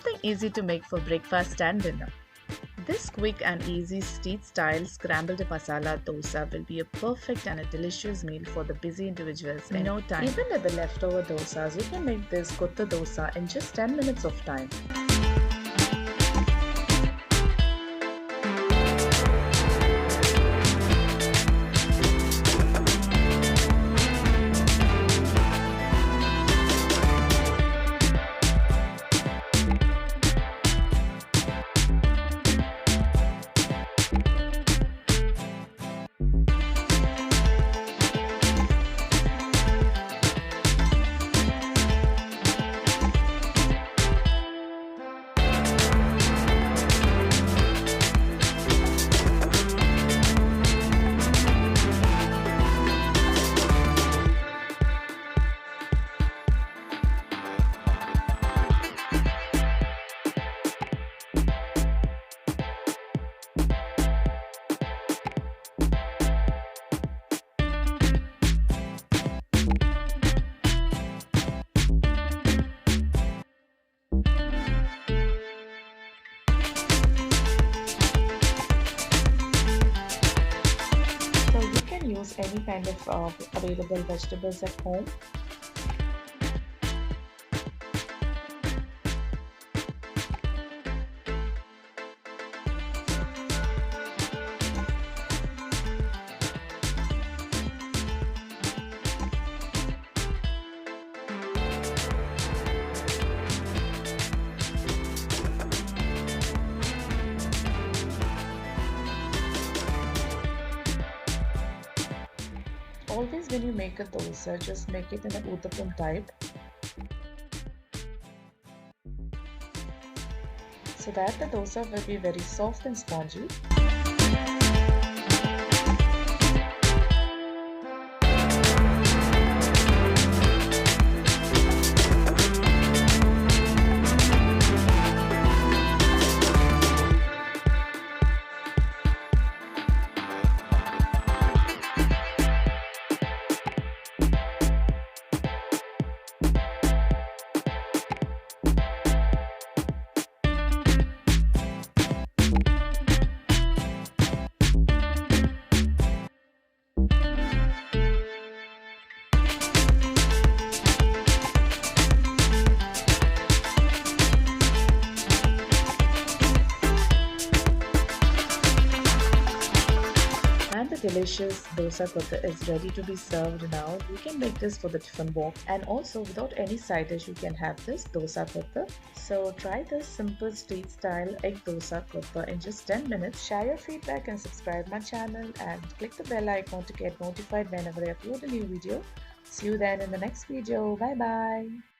something easy to make for breakfast and dinner. This quick and easy street-style scrambled masala dosa will be a perfect and a delicious meal for the busy individuals in no time. Even with the leftover dosas, you can make this kothu dosa in just 10 minutes of time. So you can use any kind of available vegetables at home. Always when you make a dosa, just make it in a uttapam type so that the dosa will be very soft and spongy. And the delicious dosa kothu is ready to be served now. You can make this for the tiffin box, and also without any side dish you can have this dosa kothu. So try this simple street style egg dosa kothu in just 10 minutes. Share your feedback and subscribe my channel and click the bell icon to get notified whenever I upload a new video. See you then in the next video. Bye bye.